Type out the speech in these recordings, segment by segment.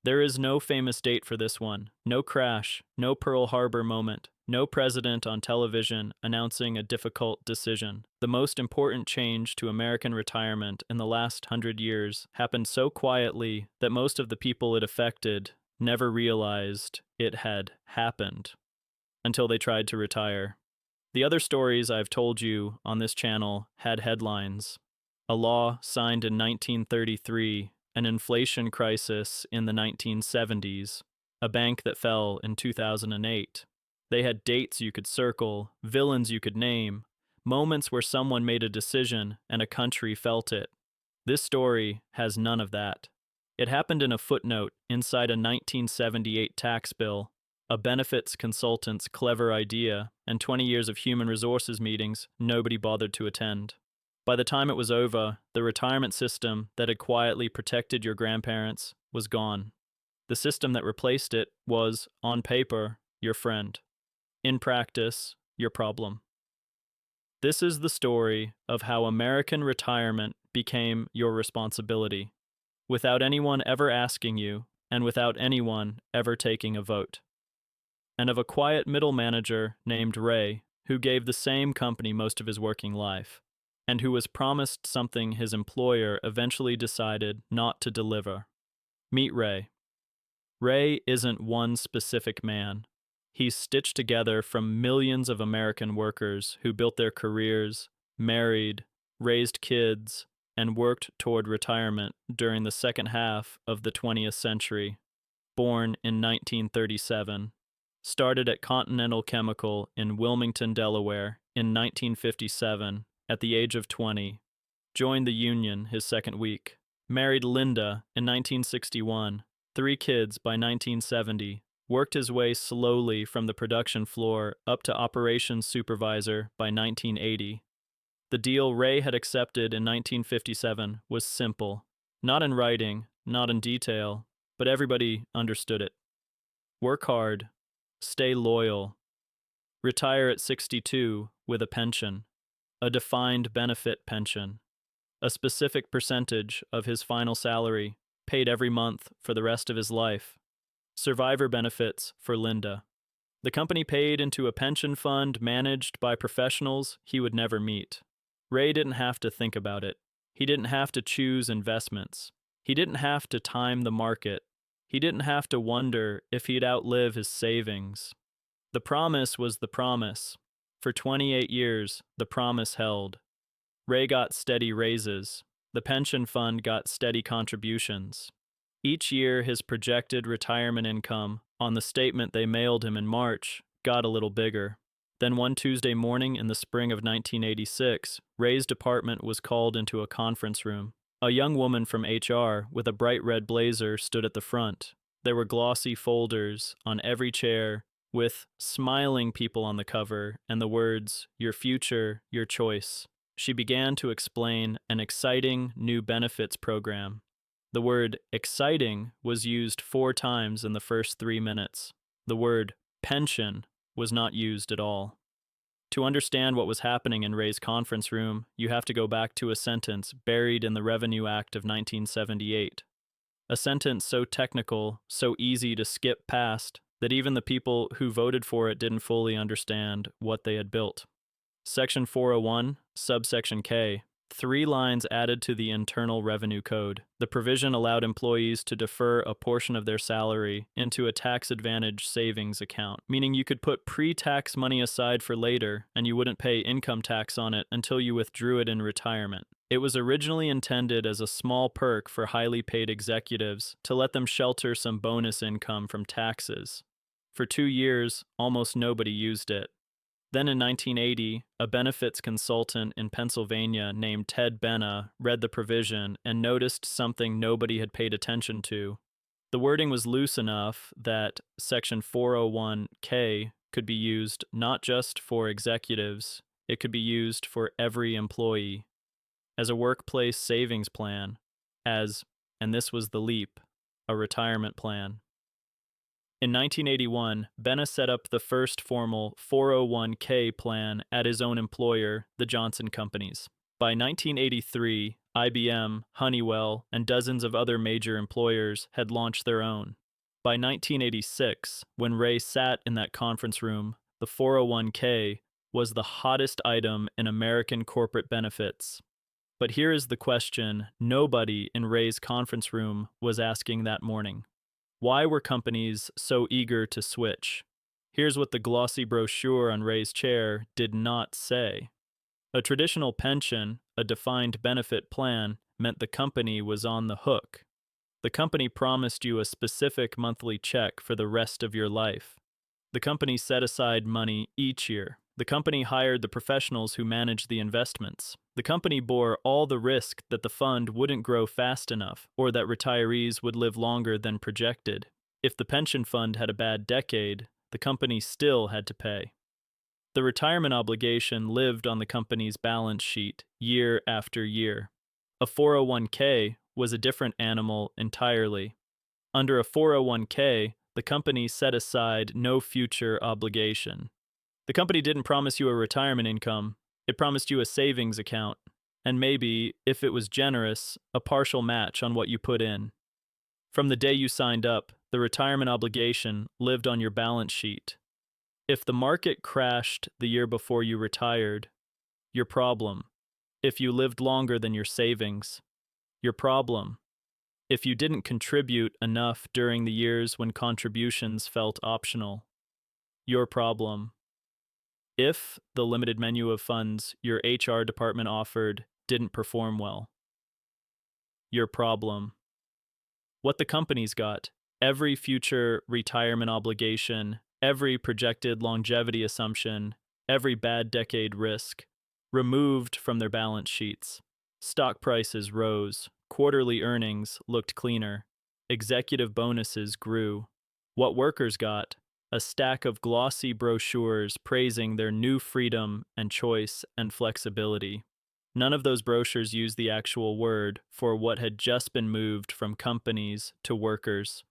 There is no famous date for this one, no crash, no Pearl Harbor moment, no president on television announcing a difficult decision. The most important change to American retirement in the last 100 years happened so quietly that most of the people it affected never realized it had happened until they tried to retire. The other stories I've told you on this channel had headlines: a law signed in 1933, an inflation crisis in the 1970s, a bank that fell in 2008. They had dates you could circle, villains you could name, moments where someone made a decision and a country felt it. This story has none of that. It happened in a footnote inside a 1978 tax bill, a benefits consultant's clever idea, and 20 years of human resources meetings nobody bothered to attend. By the time it was over, the retirement system that had quietly protected your grandparents was gone. The system that replaced it was, on paper, your friend. In practice, your problem. This is the story of how American retirement became your responsibility, without anyone ever asking you, and without anyone ever taking a vote. And of a quiet middle manager named Ray, who gave the same company most of his working life, and who was promised something his employer eventually decided not to deliver. Meet Ray. Ray isn't one specific man. He's stitched together from millions of American workers who built their careers, married, raised kids, and worked toward retirement during the second half of the 20th century. Born in 1937. Started at Continental Chemical in Wilmington, Delaware in 1957 at the age of 20. Joined the Union his second week. Married Linda in 1961. 3 kids by 1970. Worked his way slowly from the production floor up to operations supervisor by 1980. The deal Ray had accepted in 1957 was simple. Not in writing, not in detail, but everybody understood it. Work hard. Stay loyal. Retire at 62 with a pension, a defined benefit pension, a specific percentage of his final salary, paid every month for the rest of his life. Survivor benefits for Linda. The company paid into a pension fund managed by professionals he would never meet. Ray didn't have to think about it. He didn't have to choose investments. He didn't have to time the market. He didn't have to wonder if he'd outlive his savings. The promise was the promise. For 28 years, the promise held. Ray got steady raises. The pension fund got steady contributions. Each year, his projected retirement income, on the statement they mailed him in March, got a little bigger. Then one Tuesday morning in the spring of 1986, Ray's department was called into a conference room. A young woman from HR with a bright red blazer stood at the front. There were glossy folders on every chair with smiling people on the cover and the words, "Your future, your choice." She began to explain an exciting new benefits program. The word exciting was used 4 times in the first 3 minutes. The word pension was not used at all. To understand what was happening in Ray's conference room, you have to go back to a sentence buried in the Revenue Act of 1978. A sentence so technical, so easy to skip past, that even the people who voted for it didn't fully understand what they had built. Section 401, subsection K, 3 lines added to the Internal Revenue Code. The provision allowed employees to defer a portion of their salary into a tax-advantaged savings account, meaning you could put pre-tax money aside for later and you wouldn't pay income tax on it until you withdrew it in retirement. It was originally intended as a small perk for highly paid executives to let them shelter some bonus income from taxes. For 2 years, almost nobody used it. Then in 1980, a benefits consultant in Pennsylvania named Ted Benna read the provision and noticed something nobody had paid attention to. The wording was loose enough that Section 401K could be used not just for executives, it could be used for every employee, as a workplace savings plan, as, and this was the leap, a retirement plan. In 1981, Benna set up the first formal 401k plan at his own employer, the Johnson Companies. By 1983, IBM, Honeywell, and dozens of other major employers had launched their own. By 1986, when Ray sat in that conference room, the 401k was the hottest item in American corporate benefits. But here is the question nobody in Ray's conference room was asking that morning. Why were companies so eager to switch? Here's what the glossy brochure on Ray's chair did not say. A traditional pension, a defined benefit plan, meant the company was on the hook. The company promised you a specific monthly check for the rest of your life. The company set aside money each year. The company hired the professionals who managed the investments. The company bore all the risk that the fund wouldn't grow fast enough or that retirees would live longer than projected. If the pension fund had a bad decade, the company still had to pay. The retirement obligation lived on the company's balance sheet year after year. A 401k was a different animal entirely. Under a 401k, the company set aside no future obligation. The company didn't promise you a retirement income, it promised you a savings account, and maybe, if it was generous, a partial match on what you put in. From the day you signed up, the retirement obligation lived on your balance sheet. If the market crashed the year before you retired, your problem. If you lived longer than your savings, your problem. If you didn't contribute enough during the years when contributions felt optional, your problem. If the limited menu of funds your HR department offered didn't perform well, your problem. What the companies got, every future retirement obligation, every projected longevity assumption, every bad decade risk, removed from their balance sheets. Stock prices rose, quarterly earnings looked cleaner, executive bonuses grew. What workers got, a stack of glossy brochures praising their new freedom and choice and flexibility. None of those brochures used the actual word for what had just been moved from companies to workers.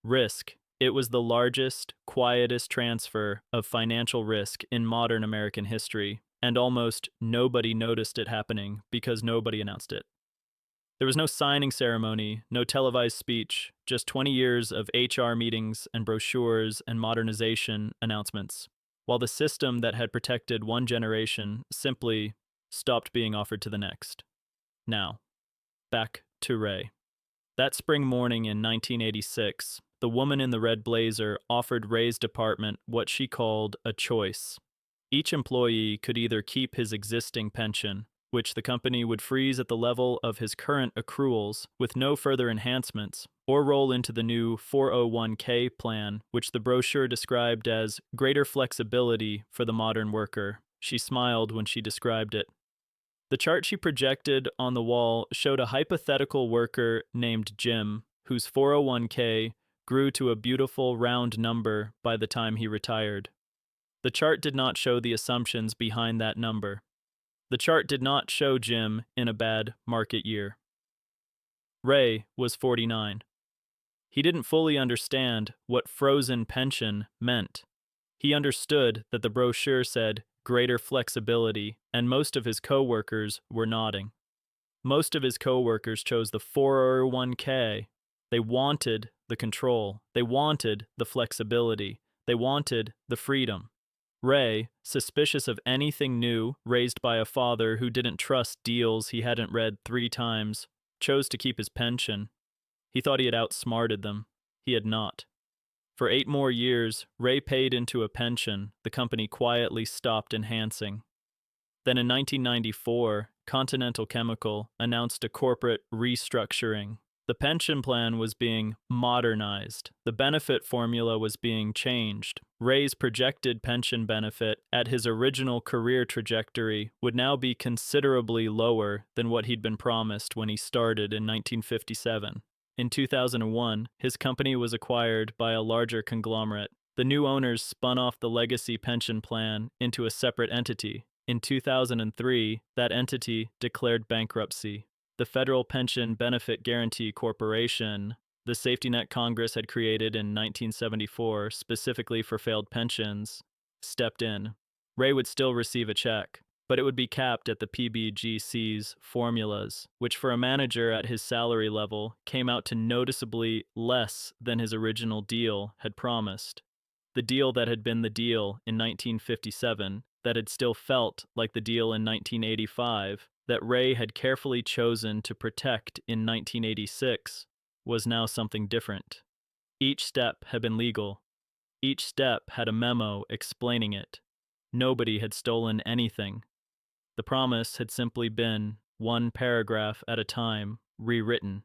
Risk. It was the largest, quietest transfer of financial risk in modern American history, and almost nobody noticed it happening because nobody announced it. There was no signing ceremony, no televised speech, just 20 years of HR meetings and brochures and modernization announcements, while the system that had protected one generation simply stopped being offered to the next. Now, back to Ray. That spring morning in 1986, the woman in the red blazer offered Ray's department what she called a choice. Each employee could either keep his existing pension, which the company would freeze at the level of his current accruals with no further enhancements, or roll into the new 401k plan, which the brochure described as greater flexibility for the modern worker. She smiled when she described it. The chart she projected on the wall showed a hypothetical worker named Jim, whose 401k grew to a beautiful round number by the time he retired. The chart did not show the assumptions behind that number. The chart did not show Jim in a bad market year. Ray was 49. He didn't fully understand what frozen pension meant. He understood that the brochure said greater flexibility, and most of his coworkers were nodding. Most of his coworkers chose the 401k. They wanted the control. They wanted the flexibility. They wanted the freedom. Ray, suspicious of anything new, raised by a father who didn't trust deals he hadn't read 3 times, chose to keep his pension. He thought he had outsmarted them. He had not. For 8 more years, Ray paid into a pension the company quietly stopped enhancing. Then in 1994, Continental Chemical announced a corporate restructuring. The pension plan was being modernized. The benefit formula was being changed. Ray's projected pension benefit at his original career trajectory would now be considerably lower than what he'd been promised when he started in 1957. In 2001, his company was acquired by a larger conglomerate. The new owners spun off the legacy pension plan into a separate entity. In 2003, that entity declared bankruptcy. The Federal Pension Benefit Guaranty Corporation, the safety net Congress had created in 1974 specifically for failed pensions, stepped in. Ray would still receive a check, but it would be capped at the PBGC's formulas, which for a manager at his salary level came out to noticeably less than his original deal had promised. The deal that had been the deal in 1957, that had still felt like the deal in 1985, that Ray had carefully chosen to protect in 1986, was now something different. Each step had been legal. Each step had a memo explaining it. Nobody had stolen anything. The promise had simply been, one paragraph at a time, rewritten.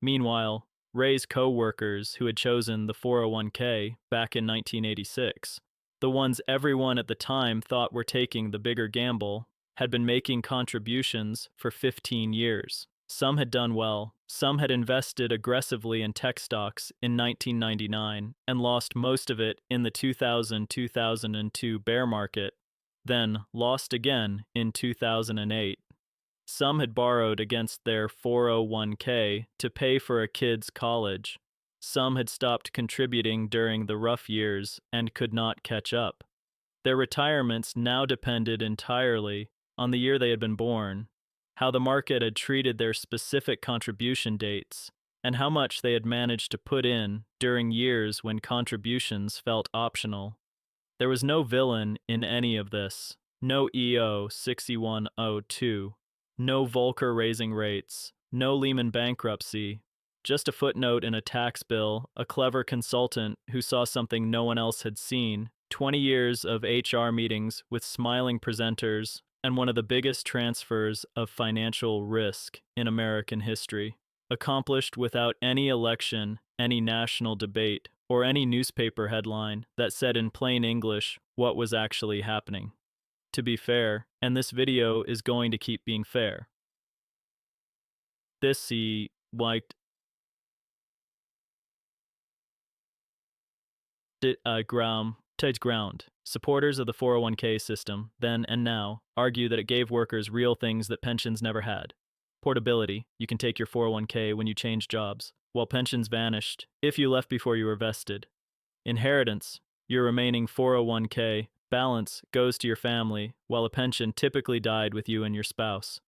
Meanwhile, Ray's co-workers who had chosen the 401k back in 1986, the ones everyone at the time thought were taking the bigger gamble, had been making contributions for 15 years. Some had done well, some had invested aggressively in tech stocks in 1999 and lost most of it in the 2000-2002 bear market, then lost again in 2008. Some had borrowed against their 401k to pay for a kid's college. Some had stopped contributing during the rough years and could not catch up. Their retirements now depended entirely on the year they had been born, how the market had treated their specific contribution dates, and how much they had managed to put in during years when contributions felt optional. There was no villain in any of this, no EO 6102, no Volcker raising rates, no Lehman bankruptcy, just a footnote in a tax bill, a clever consultant who saw something no one else had seen, 20 years of HR meetings with smiling presenters, and one of the biggest transfers of financial risk in American history, accomplished without any election, any national debate, or any newspaper headline that said in plain English what was actually happening. To be fair, and this video is going to keep being fair. This he liked Ted's ground. Supporters of the 401k system, then and now, argue that it gave workers real things that pensions never had. Portability, you can take your 401k when you change jobs, while pensions vanished if you left before you were vested. Inheritance, your remaining 401k balance goes to your family, while a pension typically died with you and your spouse.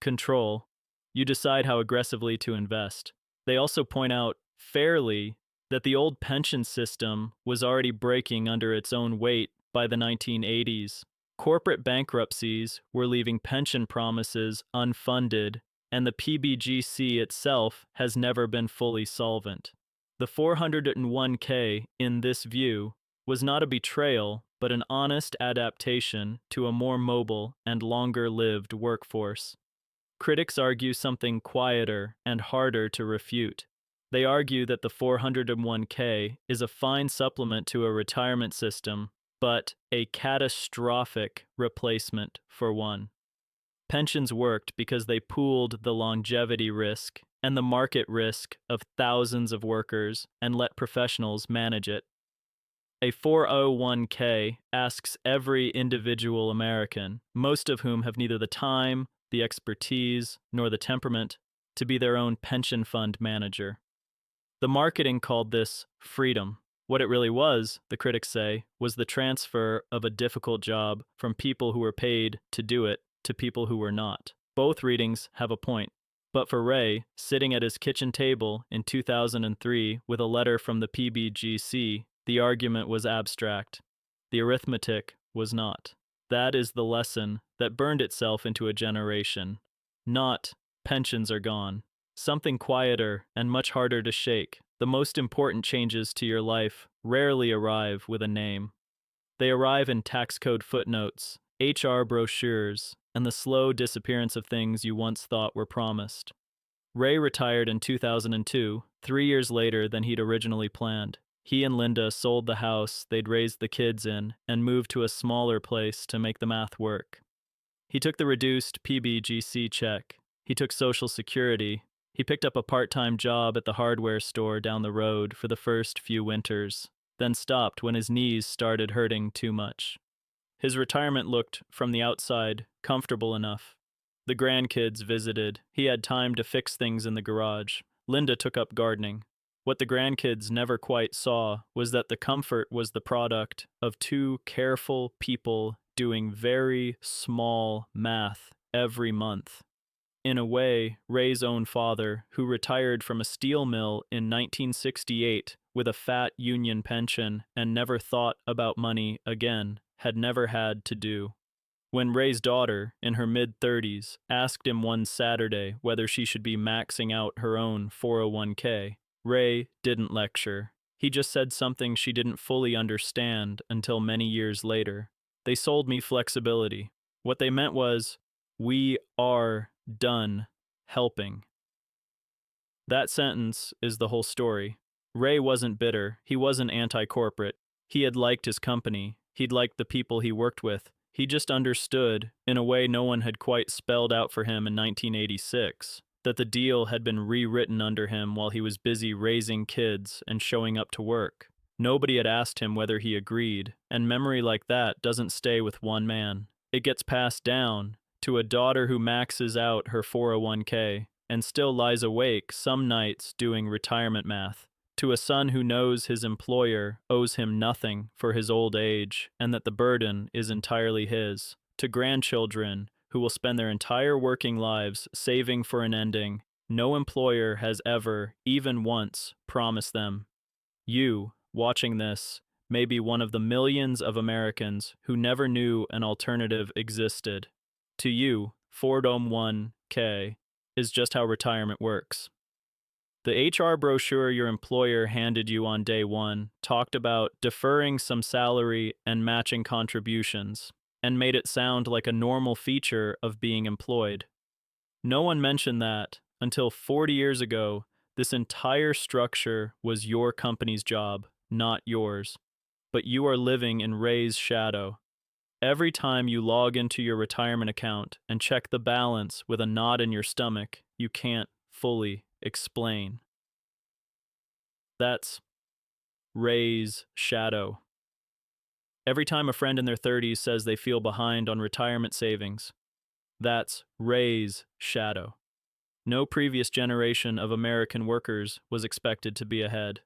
Control, you decide how aggressively to invest. They also point out, fairly, that the old pension system was already breaking under its own weight by the 1980s. Corporate bankruptcies were leaving pension promises unfunded, and the PBGC itself has never been fully solvent. The 401k, in this view, was not a betrayal, but an honest adaptation to a more mobile and longer-lived workforce. Critics argue something quieter and harder to refute. They argue that the 401k is a fine supplement to a retirement system, but a catastrophic replacement for one. Pensions worked because they pooled the longevity risk and the market risk of thousands of workers and let professionals manage it. A 401k asks every individual American, most of whom have neither the time, the expertise, nor the temperament, to be their own pension fund manager. The marketing called this freedom. What it really was, the critics say, was the transfer of a difficult job from people who were paid to do it to people who were not. Both readings have a point. But for Ray, sitting at his kitchen table in 2003 with a letter from the PBGC, the argument was abstract. The arithmetic was not. That is the lesson that burned itself into a generation. Not, pensions are gone. Something quieter and much harder to shake. The most important changes to your life rarely arrive with a name. They arrive in tax code footnotes, HR brochures, and the slow disappearance of things you once thought were promised. Ray retired in 2002, 3 years later than he'd originally planned. He and Linda sold the house they'd raised the kids in and moved to a smaller place to make the math work. He took the reduced PBGC check. He took Social Security. He picked up a part-time job at the hardware store down the road for the first few winters, then stopped when his knees started hurting too much. His retirement looked, from the outside, comfortable enough. The grandkids visited. He had time to fix things in the garage. Linda took up gardening. What the grandkids never quite saw was that the comfort was the product of two careful people doing very small math every month. In a way, Ray's own father, who retired from a steel mill in 1968 with a fat union pension and never thought about money again, had never had to do. When Ray's daughter, in her mid-30s, asked him one Saturday whether she should be maxing out her own 401k, Ray didn't lecture. He just said something she didn't fully understand until many years later. They sold me flexibility. What they meant was, we are done helping. That sentence is the whole story. Ray wasn't bitter. He wasn't anti-corporate. He had liked his company. He'd liked the people he worked with. He just understood, in a way no one had quite spelled out for him in 1986, that the deal had been rewritten under him while he was busy raising kids and showing up to work. Nobody had asked him whether he agreed, and memory like that doesn't stay with one man. It gets passed down to a daughter who maxes out her 401k and still lies awake some nights doing retirement math, to a son who knows his employer owes him nothing for his old age and that the burden is entirely his, to grandchildren who will spend their entire working lives saving for an ending no employer has ever, even once, promised them. You, watching this, may be one of the millions of Americans who never knew an alternative existed. To you, 401k is just how retirement works. The HR brochure your employer handed you on day one talked about deferring some salary and matching contributions, and made it sound like a normal feature of being employed. No one mentioned that, until 40 years ago, this entire structure was your company's job, not yours. But you are living in Ray's shadow. Every time you log into your retirement account and check the balance with a knot in your stomach, you can't fully explain. That's Ray's shadow. Every time a friend in their 30s says they feel behind on retirement savings, that's Ray's shadow. No previous generation of American workers was expected to be ahead.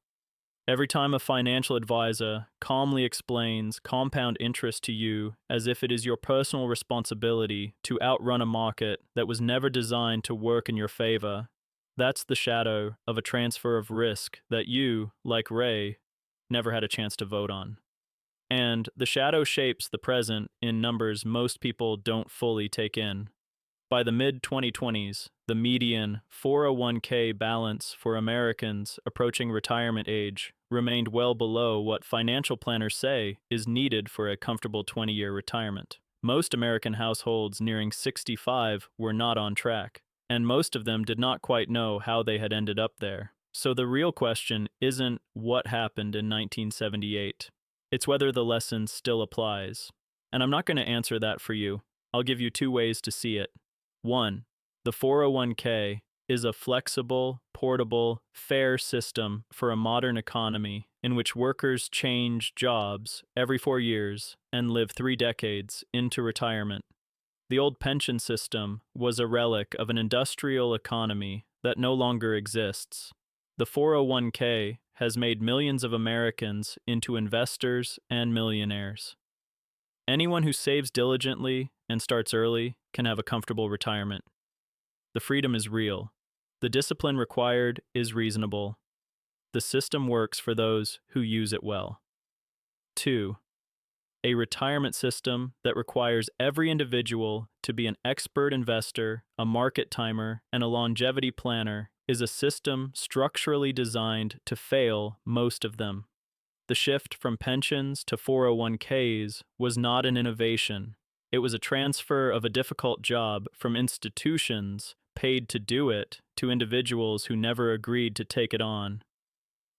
Every time a financial advisor calmly explains compound interest to you as if it is your personal responsibility to outrun a market that was never designed to work in your favor, that's the shadow of a transfer of risk that you, like Ray, never had a chance to vote on. And the shadow shapes the present in numbers most people don't fully take in. By the mid-2020s, the median 401k balance for Americans approaching retirement age remained well below what financial planners say is needed for a comfortable 20-year retirement. Most American households nearing 65 were not on track, and most of them did not quite know how they had ended up there. So the real question isn't what happened in 1978. It's whether the lesson still applies. And I'm not going to answer that for you. I'll give you two ways to see it. One, the 401k is a flexible, portable, fair system for a modern economy in which workers change jobs every 4 years and live 3 decades into retirement. The old pension system was a relic of an industrial economy that no longer exists. The 401k has made millions of Americans into investors and millionaires. Anyone who saves diligently and starts early can have a comfortable retirement. The freedom is real. The discipline required is reasonable. The system works for those who use it well. 2. A retirement system that requires every individual to be an expert investor, a market timer, and a longevity planner is a system structurally designed to fail most of them. The shift from pensions to 401ks was not an innovation. It was a transfer of a difficult job from institutions paid to do it to individuals who never agreed to take it on.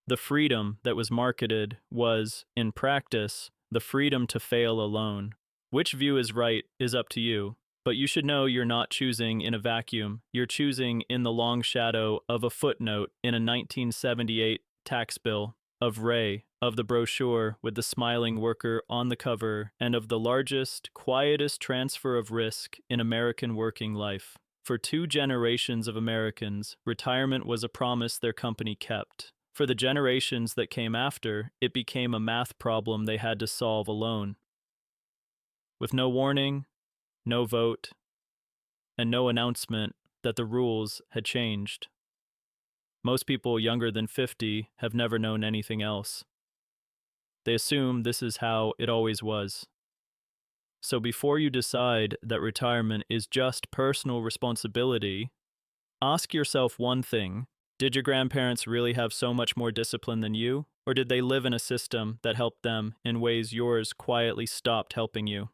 The freedom that was marketed was, in practice, the freedom to fail alone. Which view is right is up to you, but you should know you're not choosing in a vacuum. You're choosing in the long shadow of a footnote in a 1978 tax bill, of Ray, of the brochure with the smiling worker on the cover, and of the largest, quietest transfer of risk in American working life. For 2 generations of Americans, retirement was a promise their company kept. For the generations that came after, it became a math problem they had to solve alone. with no warning, no vote, and no announcement that the rules had changed. Most people younger than 50 have never known anything else. They assume this is how it always was. So before you decide that retirement is just personal responsibility, ask yourself one thing. Did your grandparents really have so much more discipline than you? Or did they live in a system that helped them in ways yours quietly stopped helping you?